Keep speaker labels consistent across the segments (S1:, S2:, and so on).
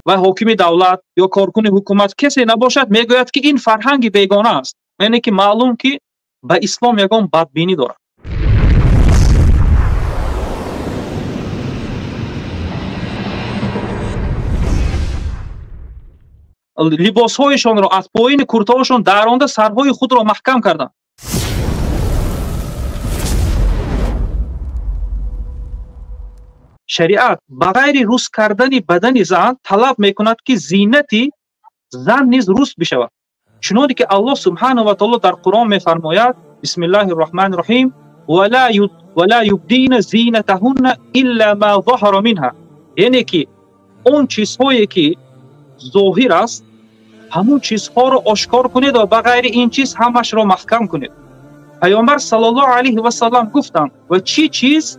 S1: و حاکم دولت یا کارکن حکومت کسی نباشد میگوید که این فرهنگ بیگانه است، یعنی که معلوم که به اسلام یگان بدبینی دارد. لباسهایشان را از پایین کرته‌هاشان درآورده سرهای خود را محکم کردند. شریعت بغیر روز کردن بدن زن طلب میکند که زینتی زن نیز روز بشود، چنانکه که الله سبحانه و تعالی در قرآن میفرماید بسم الله الرحمن الرحیم ولا یبدین زینتهن الا ما ظهر منها، یعنی که اون چیزهایی که ظاهر است همون چیزها را آشکار کنید و بغیر این چیز همش را محکم کنید. پیامبر صلی الله علیه و سلم گفتند و چی چیز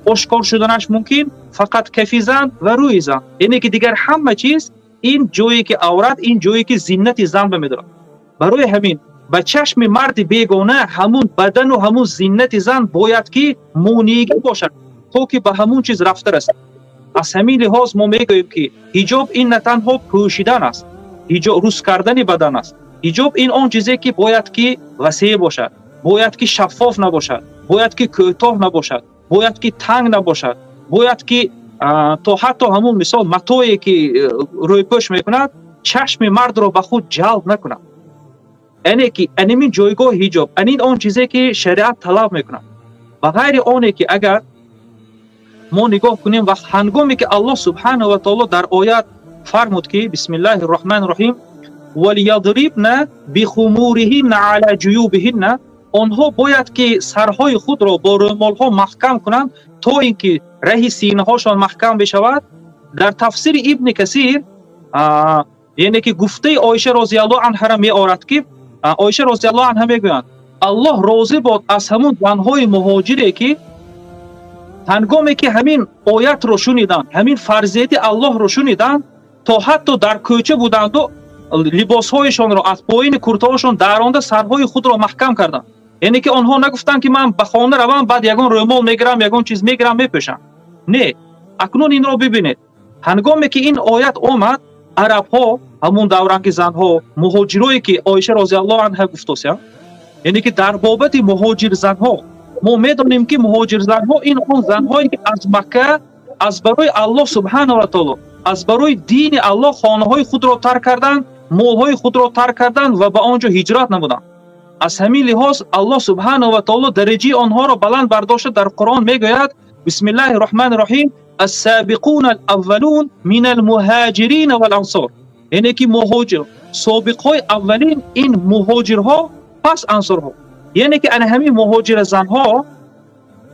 S1: آشکار شدنش ممکن؟ فقط کف زن و روی زن، یعنی که دیگر همه چیز این جایی که عورت، این جایی که زینت زن بمیدارد. برای همین به چشم مرد بیگانه همون بدن و همون زینت زن باید که مونیگی باشد تا که به همون چیز رفته رسد. از همین لحاظ ما میگوییم که حجاب این نه تنها پوشیدن است، حجاب روز کردن بدن است. حجاب این آن چیزی که باید که وسیع باشد، باید که شفاف نباشد، باید که کوتاه نباشد، باید که تنگ نباشد، باید که تا حتی همون مثال متایی که روی پوش میکند چشم مرد را به خود جلب نکند. یعنی که این جایگاه حجاب این آن چیزی که شریعت طلب میکند. بغیر آنی که اگر ما نگاه کنیم وقت هنگامی که الله سبحانه و تعالی در آیات فرمود که بسم الله الرحمن الرحیم ولیضربن بخمورهن علی جیوبهن، آنها باید که سرهای خود را با رومال ها محکم کنند تا اینکه ره سینه هاشان محکم بشود. در تفسیر ابن کثیر یعنی که گفته عایشه رضی الله عنها را می آورد که عایشه رضی الله عنها میگویند الله راضی باد از همون زنهای مهاجری که هنگامی که همین آیت رو شنیدند، همین فرضیت الله رو شنیدند، تا حتی در کوچه بودند و لباسهایشان را از پایین کرته‌هاشان درآورده سرهای خود را محکم کردند. یعنی که آنها نگفتند که من به خانه روم بعد یگان رومال میگیرم یگان چیز میگیرم میپوشم. نه، اکنون این را ببینید. هنگامی که این آیت آمد عرب ها همون دوران که زنها مهاجرایی که عایشه رضی الله عنها گفته، یعنی که در بابت مهاجر زنها ما میدونیم که مهاجر زنها این اون زنهایی که از مکه از برای الله سبحانه و تعالی، از برای دین الله خانه های خود را ترک کردند، مال های خود را ترک کردند و به آنجا هجرت نمودند. از همین لحاظ الله سبحانه و تعالی درجه آنها را بلند برداشته در قرآن میگوید بسم الله الرحمن الرحیم السابقون الاولون من المهاجرین والانصار، یعنی که مهاجر سابق های اولین این مهاجرها پس انصارها. یعنی که همین مهاجر زنها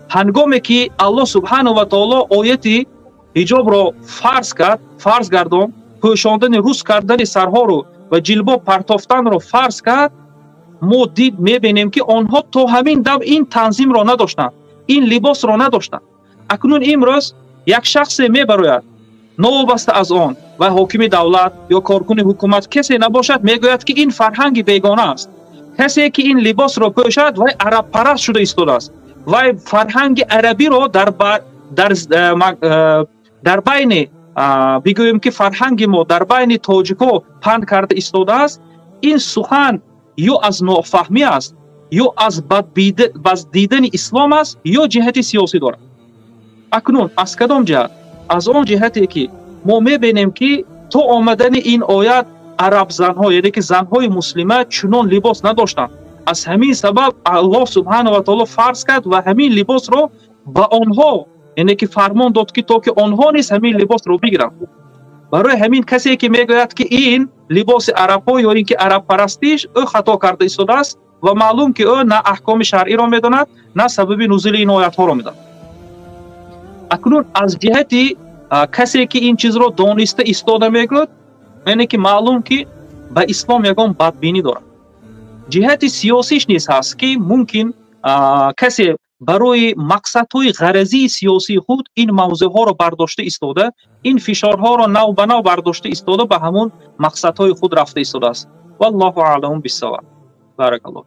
S1: هنگامی که الله سبحانه و تعالی آیت حجاب را فرض گردان، پوشاندن روز کردن سرها رو و جلباب پرتافتن رو فرض کرد، ما دید میبینیم که آنها تا همین دم این تنظیم را نداشتند، این لباس را نداشتند. اکنون امروز یک شخص میبراید نوابسته از آن و حاکم دولت یا کارکن حکومت کسی نباشد میگوید که این فرهنگ بیگانه است. کسی که این لباس را پوشد و عرب پرست شده ایستاده است و فرهنگ عربی را در بین بگوییم که فرهنگ ما در بین تاجیک‌ها پند کرده ایستاده است. این سخن یا از نافهمی است یا از بد دیدن اسلام است یا جهت سیاسی دارد. اکنون از کدام جهت؟ از آن جهتی که ما میبینیم که تو آمدن این آیت عرب زنها یعنی که زنهای مسلمه چنان لباس نداشتند. از همین سبب الله سبحانه و تعالی فرض کرد و همین لباس را به آنها یعنی که فرمان داد که تا که آنها نیز همین لباس را بگیرند. برای همین کسی که میگوید که این لباس عرب ها یا اینکه عرب پرستیش او خطا کرده ایستاده است و معلوم که او نه احکام شرعی را میداند نه سبب نزول این آیات ها را میداند. اکنون از جهتی کسی که این چیز را دانسته ایستاده میگوید یعنی که معلوم که به اسلام یگان بدبینی دارد. جهت سیاسیش نیست هست که ممکن کسی برای مقصدهای غرضی سیاسی خود این موضوع ها را برداشته ایستاده، این فشارها را نو به نو برداشته ایستاده به همون مقصدهای خود رفته ایستاده است. والله اعلم بالصواب. بارک الله.